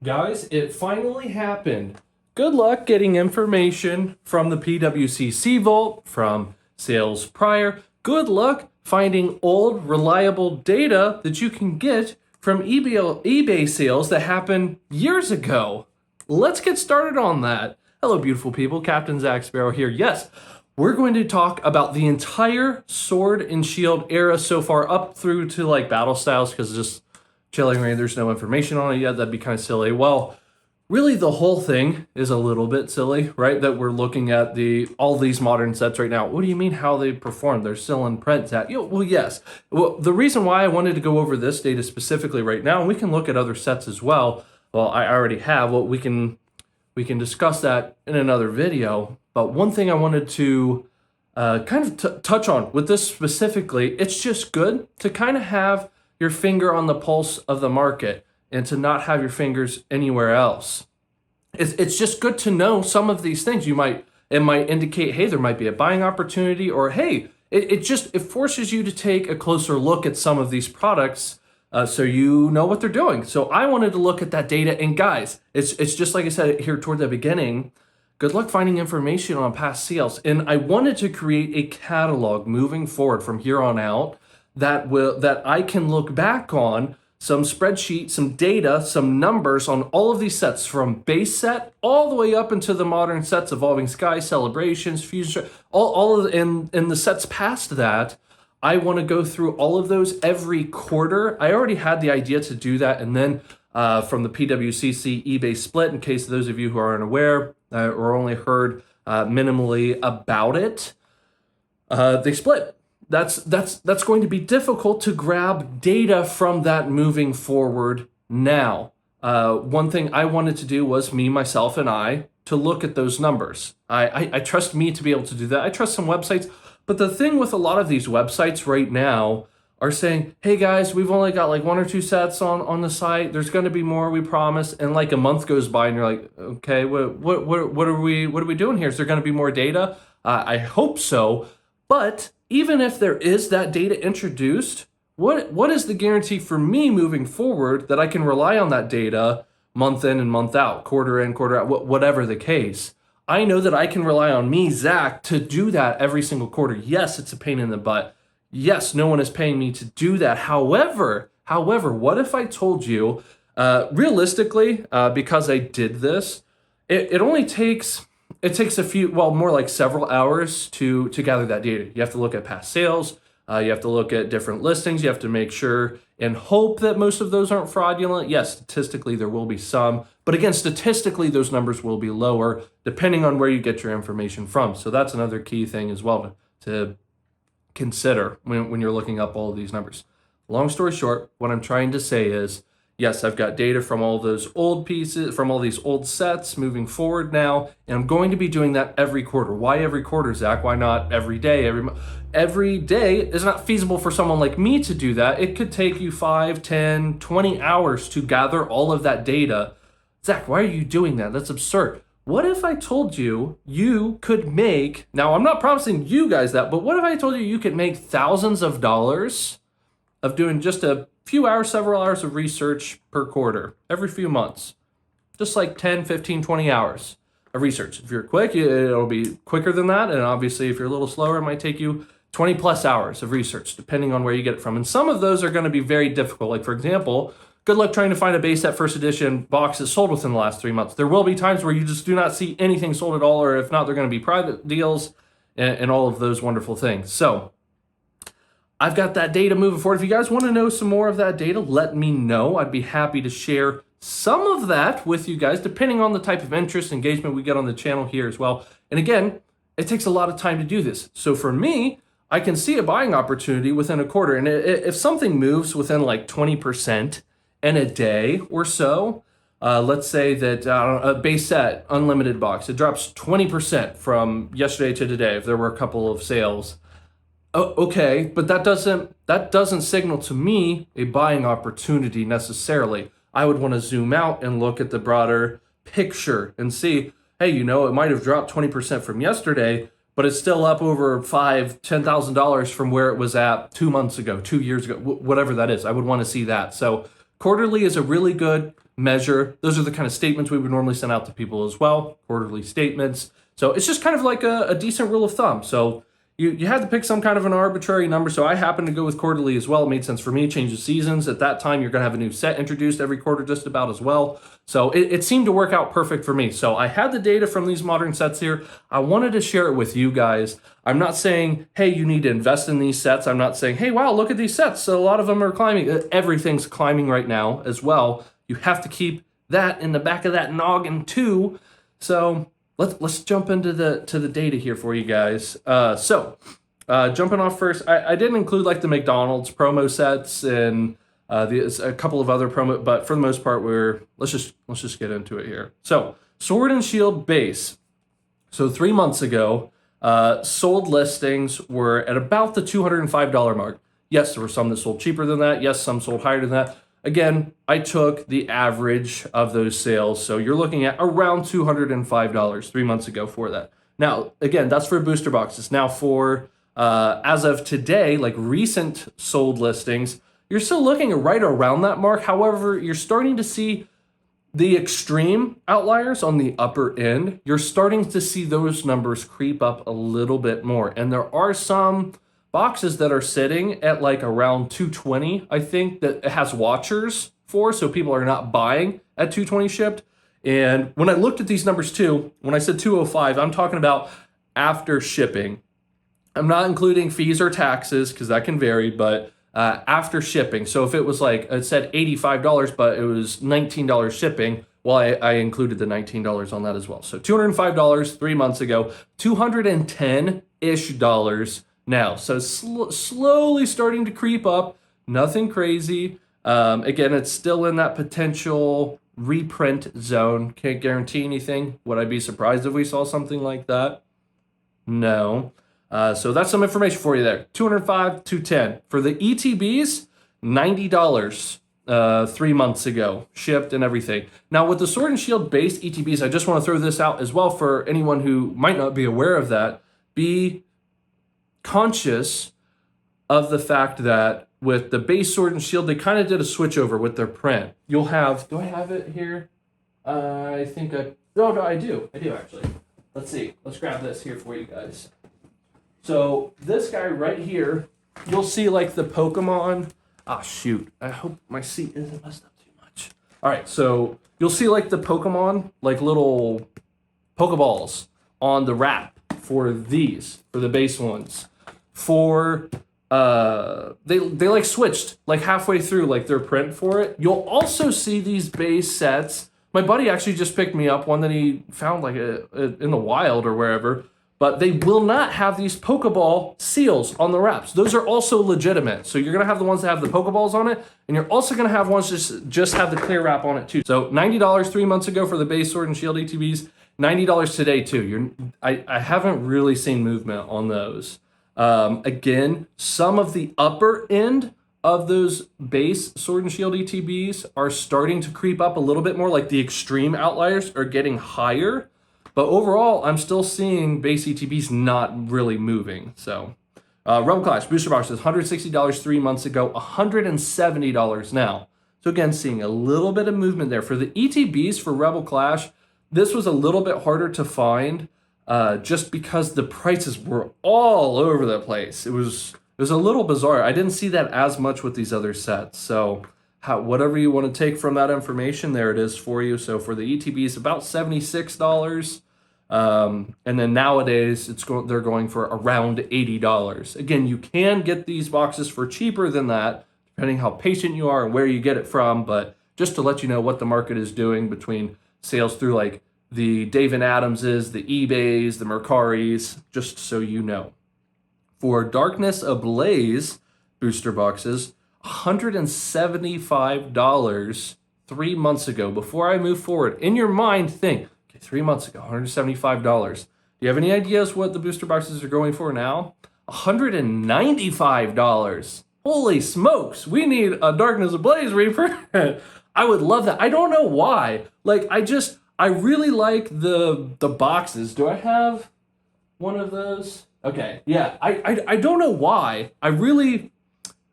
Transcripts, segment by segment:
Guys, it finally happened. Good luck getting information from the PWCC Vault, from sales prior. Good luck finding old, reliable data that you can get from eBay sales that happened years ago. Let's get started on that. Hello, beautiful people. Captain Zack Sparrow here. Yes, we're going to talk about the entire Sword and Shield era so far, up through to like battle styles, because just Chilling Reign, there's no information on it yet. That'd be kind of silly. Well, really the whole thing is a little bit silly, right? That we're looking at all these modern sets right now. What do you mean how they perform? They're still in print, Zack. Well, yes. Well, the reason why I wanted to go over this data specifically right now, and we can look at other sets as well. Well, I already have. Well, we can discuss that in another video. But one thing I wanted to kind of touch on with this specifically, it's just good to kind of have your finger on the pulse of the market and to not have your fingers anywhere else. It's just good to know some of these things. It might indicate, hey, there might be a buying opportunity, or hey, it forces you to take a closer look at some of these products, so you know what they're doing. So I wanted to look at that data, and guys, it's just like I said here toward the beginning. Good luck finding information on past sales, and I wanted to create a catalog moving forward from here on out that I can look back on, some spreadsheet, some data, some numbers on all of these sets, from base set all the way up into the modern sets, Evolving Sky, Celebrations, Fusion, and the sets past that. I want to go through all of those every quarter. I already had the idea to do that, and then from the PWCC eBay split, in case those of you who aren't aware or only heard minimally about it, they split. That's going to be difficult to grab data from that moving forward now. One thing I wanted to do was myself, and I to look at those numbers. I trust me to be able to do that. I trust some websites, but the thing with a lot of these websites right now are saying, hey guys, we've only got like 1 or 2 sets on the site. There's going to be more, we promise. And like a month goes by and you're like, okay, what are we doing here? Is there going to be more data? I hope so. But even if there is that data introduced, what is the guarantee for me moving forward that I can rely on that data month in and month out, quarter in, quarter out, whatever the case? I know that I can rely on me, Zack, to do that every single quarter. Yes, it's a pain in the butt. Yes, no one is paying me to do that. However, what if I told you, realistically, because I did this, it only takes... It takes a few, well, more like several hours to gather that data. You have to look at past sales. You have to look at different listings. You have to make sure and hope that most of those aren't fraudulent. Yes, statistically, there will be some. But again, statistically, those numbers will be lower depending on where you get your information from. So that's another key thing as well to consider when you're looking up all of these numbers. Long story short, what I'm trying to say is, yes, I've got data from all those old pieces, from all these old sets moving forward now, and I'm going to be doing that every quarter. Why every quarter, Zack? Why not every day, every month? Every day is not feasible for someone like me to do that. It could take you 5, 10, 20 hours to gather all of that data. Zack, why are you doing that? That's absurd. What if I told you you could make, now I'm not promising you guys that, but what if I told you you could make thousands of dollars of doing just a few hours, several hours of research per quarter, every few months? Just like 10, 15, 20 hours of research. If you're quick, it'll be quicker than that. And obviously, if you're a little slower, it might take you 20 plus hours of research, depending on where you get it from. And some of those are going to be very difficult. Like, for example, good luck trying to find a base set first edition box that sold within the last 3 months. There will be times where you just do not see anything sold at all, or if not, they're going to be private deals and all of those wonderful things. So I've got that data moving forward. If you guys want to know some more of that data, let me know. I'd be happy to share some of that with you guys, depending on the type of interest, engagement we get on the channel here as well. And again, it takes a lot of time to do this. So for me, I can see a buying opportunity within a quarter. And if something moves within like 20% in a day or so, let's say that a base set, unlimited box, it drops 20% from yesterday to today, if there were a couple of sales. Oh, okay, but that doesn't signal to me a buying opportunity necessarily. I would want to zoom out and look at the broader picture and see, hey, it might have dropped 20% from yesterday, but it's still up over $10,000 from where it was at 2 months ago, 2 years ago, whatever that is. I would want to see that. So quarterly is a really good measure. Those are the kind of statements we would normally send out to people as well, quarterly statements. So it's just kind of like a decent rule of thumb. So you had to pick some kind of an arbitrary number. So I happened to go with quarterly as well. It made sense for me. Change of seasons. At that time, you're going to have a new set introduced every quarter just about as well. So it seemed to work out perfect for me. So I had the data from these modern sets here. I wanted to share it with you guys. I'm not saying, hey, you need to invest in these sets. I'm not saying, hey, wow, look at these sets. So a lot of them are climbing. Everything's climbing right now as well. You have to keep that in the back of that noggin too. So let's jump into the data here for you guys. Jumping off first, I didn't include like the McDonald's promo sets and a couple of other promo, but for the most part, let's just get into it here. So Sword and Shield base. So 3 months ago, sold listings were at about the $205 mark. Yes, there were some that sold cheaper than that. Yes, some sold higher than that. Again, I took the average of those sales. So you're looking at around $205 3 months ago for that. Now, again, that's for booster boxes. Now for, as of today, like recent sold listings, you're still looking at right around that mark. However, you're starting to see the extreme outliers on the upper end. You're starting to see those numbers creep up a little bit more. And there are some boxes that are sitting at like around 220, I think, that it has watchers for, so people are not buying at 220 shipped. And when I looked at these numbers too, when I said 205, I'm talking about after shipping. I'm not including fees or taxes because that can vary, but after shipping. So if it was like, it said $85, but it was $19 shipping, well, I included the $19 on that as well. So $205 3 months ago, $210-ish now. So slowly starting to creep up, nothing crazy. Again, it's still in that potential reprint zone. Can't guarantee anything. Would I be surprised if we saw something like that? No. So that's some information for you there. 205, 210. For the ETBs, $90 3 months ago, shipped and everything. Now with the Sword and Shield base ETBs, I just want to throw this out as well for anyone who might not be aware of that. Be conscious of the fact that with the base Sword and Shield, they kind of did a switch over with their print. You'll have, do I have it here? I think no, I do actually. Let's see, let's grab this here for you guys. So this guy right here, you'll see like the Pokemon, shoot, I hope my seat isn't messed up too much. All right, so you'll see like the Pokemon, like little Pokeballs on the wrap for these, for the base ones. For they like switched like halfway through like their print for it. You'll also see these base sets. My buddy actually just picked me up one that he found like in the wild or wherever, but they will not have these Pokeball seals on the wraps. Those are also legitimate. So you're gonna have the ones that have the Pokeballs on it, and you're also gonna have ones just have the clear wrap on it too. So $90 3 months ago for the base Sword and Shield ETBs, $90 today too. I haven't really seen movement on those. Again, some of the upper end of those base Sword and Shield ETBs are starting to creep up a little bit more, like the extreme outliers are getting higher. But overall, I'm still seeing base ETBs not really moving. So, Rebel Clash booster boxes, $160 3 months ago, $170 now. So again, seeing a little bit of movement there. For the ETBs for Rebel Clash, this was a little bit harder to find. Just because the prices were all over the place. It was a little bizarre. I didn't see that as much with these other sets. So whatever you want to take from that information, there it is for you. So for the ETBs, about $76. And then nowadays, they're going for around $80. Again, you can get these boxes for cheaper than that, depending how patient you are and where you get it from. But just to let you know what the market is doing between sales through like the Dave and Adamses, the eBays, the Mercaris, just so you know. For Darkness Ablaze booster boxes, $175 3 months ago. Before I move forward, in your mind, think, okay, 3 months ago, $175. Do you have any ideas what the booster boxes are going for now? $195. Holy smokes, we need a Darkness Ablaze reprint. I would love that. I don't know why. Like, I really like the boxes. Do I have one of those? Okay, yeah. I don't know why. I really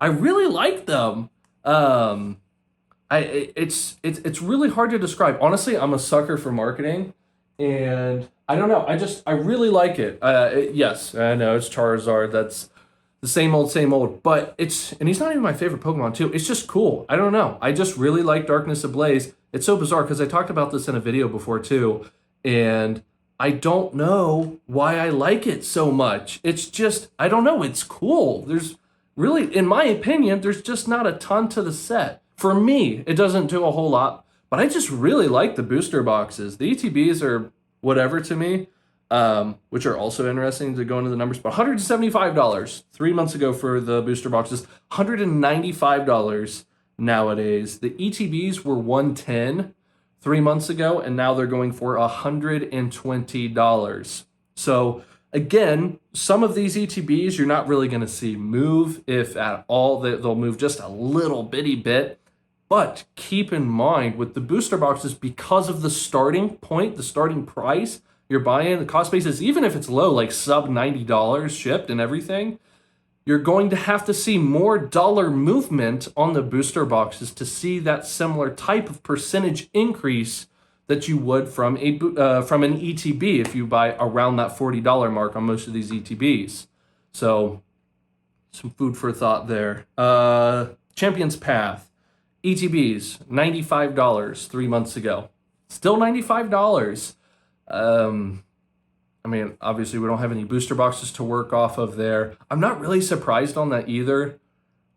like them. It's really hard to describe. Honestly, I'm a sucker for marketing, and I don't know. I really like it. Yes, I know it's Charizard. That's the same old. But and he's not even my favorite Pokemon too. It's just cool. I don't know. I just really like Darkness Ablaze. It's so bizarre because I talked about this in a video before too, and I don't know why I like it so much. It's just I don't know. It's cool. There's really, in my opinion, there's just not a ton to the set. For me, it doesn't do a whole lot, but I just really like the booster boxes. The ETBs are whatever to me, which are also interesting to go into the numbers. But $175 3 months ago for the booster boxes, $195 nowadays. The ETBs were $110 3 months ago, and now they're going for $120. So again, some of these ETBs you're not really going to see move, if at all. They'll move just a little bitty bit. But keep in mind with the booster boxes, because of the starting point, the starting price you're buying, the cost basis, even if it's low, like sub $90 shipped and everything, you're going to have to see more dollar movement on the booster boxes to see that similar type of percentage increase that you would from an ETB if you buy around that $40 mark on most of these ETBs. So some food for thought there. Champion's Path. ETBs, $95 3 months ago. Still $95. I mean, obviously we don't have any booster boxes to work off of there. I'm not really surprised on that either.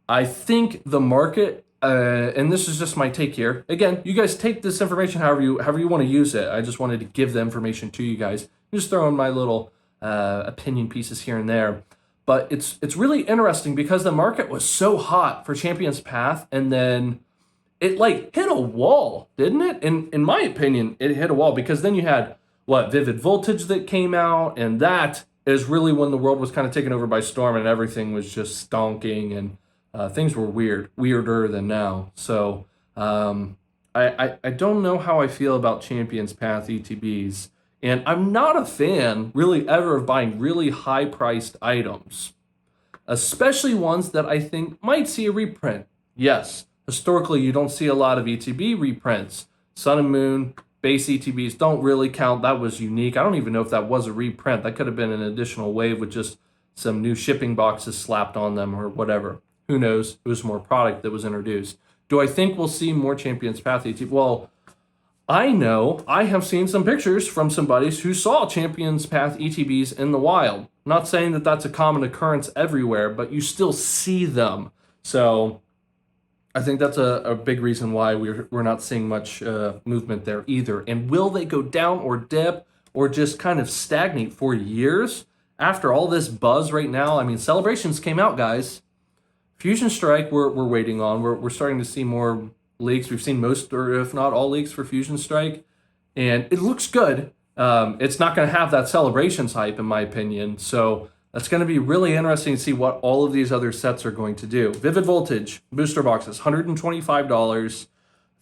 I think the market, and this is just my take here. Again, you guys take this information however you want to use it. I just wanted to give the information to you guys. I'm just throwing my little opinion pieces here and there. But it's really interesting because the market was so hot for Champion's Path, and then it like hit a wall, didn't it? In my opinion, it hit a wall because then you had Vivid Voltage that came out, and that is really when the world was kind of taken over by storm and everything was just stonking, and things were weirder than now. So I don't know how I feel about Champion's Path ETBs, and I'm not a fan really ever of buying really high priced items, especially ones that I think might see a reprint. Yes. Historically, you don't see a lot of ETB reprints. Sun and Moon, base ETBs don't really count. That was unique. I don't even know if that was a reprint. That could have been an additional wave with just some new shipping boxes slapped on them or whatever. Who knows? It was more product that was introduced. Do I think we'll see more Champion's Path ETB? Well, I know I have seen some pictures from some buddies who saw Champion's Path ETBs in the wild. Not saying that that's a common occurrence everywhere, but you still see them. So I think that's a big reason why we're not seeing much movement there either. And will they go down or dip or just kind of stagnate for years after all this buzz right now? I mean, Celebrations came out, guys. Fusion Strike we're waiting on. We're starting to see more leaks. We've seen most, or if not all, leaks for Fusion Strike, and it looks good. It's not going to have that Celebrations hype, in my opinion. So that's going to be really interesting to see what all of these other sets are going to do. Vivid Voltage, booster boxes, $125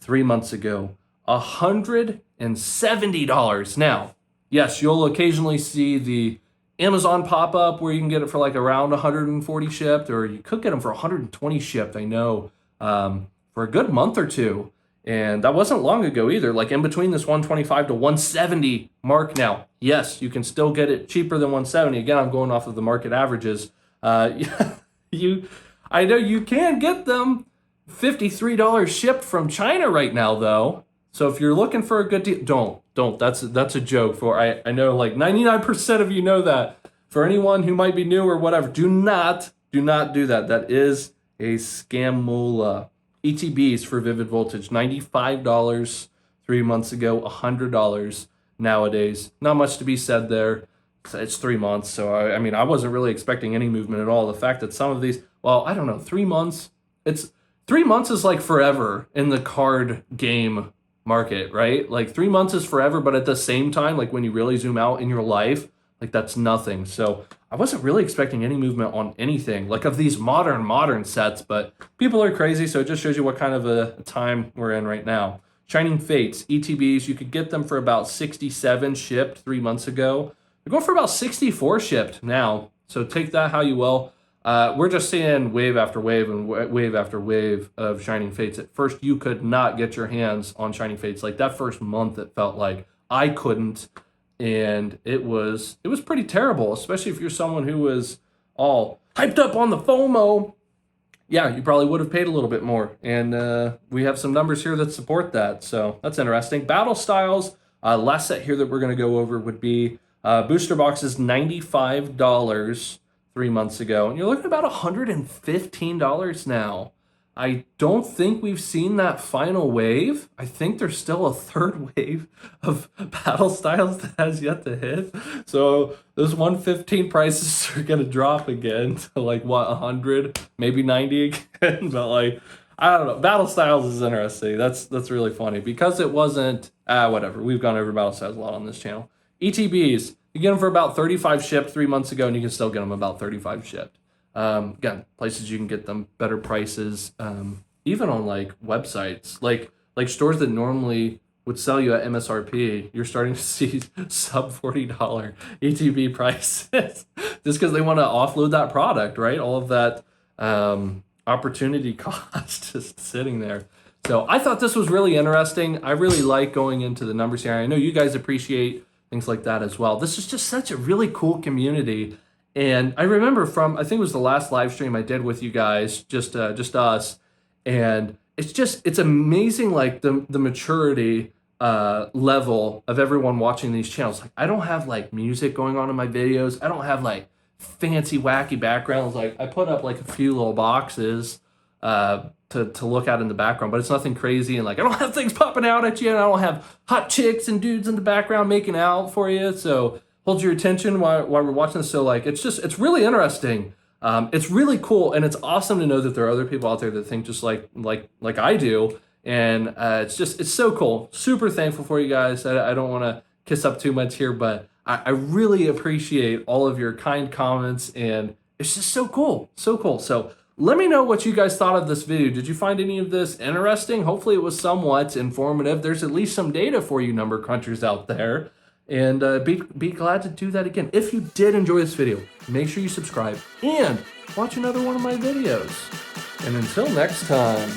3 months ago. $170 now. Yes, you'll occasionally see the Amazon pop up where you can get it for like around 140 shipped, or you could get them for 120 shipped, I know, for a good month or two. And that wasn't long ago either, like in between this 125 to 170 mark now. Yes, you can still get it cheaper than 170. Again, I'm going off of the market averages. I know you can get them $53 shipped from China right now, though. So if you're looking for a good deal, don't. That's a joke. I know like 99% of you know that. For anyone who might be new or whatever, do not do that. That is a scamula. ETBs for Vivid Voltage, $95 3 months ago, $100 nowadays. Not much to be said there. It's 3 months, so I mean, I wasn't really expecting any movement at all. The fact that some of these, well, I don't know, 3 months. 3 months is like forever in the card game market, right? Like 3 months is forever, but at the same time, like when you really zoom out in your life, like that's nothing. So I wasn't really expecting any movement on anything like of these modern sets, but people are crazy, so it just shows you what kind of a time we're in right now. Shining Fates, ETBs, you could get them for about 67 shipped 3 months ago. They're going for about 64 shipped now, so take that how you will. We're just seeing wave after wave and wave after wave of Shining Fates. At first, you could not get your hands on Shining Fates. Like that first month, it felt like I couldn't, and it was pretty terrible, especially if you're someone who was all hyped up on the FOMO. Yeah, you probably would have paid a little bit more, and we have some numbers here that support that, so that's interesting. Battle styles, last set here that we're going to go over would be booster boxes, $95 3 months ago, and you're looking at about $115 now. I don't think we've seen that final wave. I think there's still a third wave of battle styles that has yet to hit. So those 115 prices are gonna drop again to like what, 100, maybe 90 again. But like, I don't know. Battle styles is interesting. That's really funny because it wasn't whatever. We've gone over battle styles a lot on this channel. ETBs, you get them for about 35 shipped 3 months ago, and you can still get them about 35 shipped. Again, places you can get them better prices, even on like websites, like stores that normally would sell you at MSRP. You're starting to see sub $40 ETB prices just because they want to offload that product, right? All of that opportunity cost just sitting there. So I thought this was really interesting. I really like going into the numbers here. I know you guys appreciate things like that as well. This is just such a really cool community. And I remember from, I think it was the last live stream I did with you guys, just us. And it's amazing, like the maturity level of everyone watching these channels. Like I don't have like music going on in my videos. I don't have like fancy wacky backgrounds. Like I put up like a few little boxes to look at in the background, but it's nothing crazy. And like I don't have things popping out at you, and I don't have hot chicks and dudes in the background making out for you. So hold your attention while we're watching this. So like it's really interesting. It's really cool, and it's awesome to know that there are other people out there that think just like I do. And it's so cool. Super thankful for you guys. I don't want to kiss up too much here, but I really appreciate all of your kind comments, and it's just so cool. So cool. So let me know what you guys thought of this video. Did you find any of this interesting? Hopefully it was somewhat informative. There's at least some data for you number crunchers out there. And be glad to do that again. If you did enjoy this video, make sure you subscribe and watch another one of my videos. And until next time.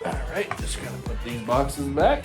All right, just gonna put these boxes back.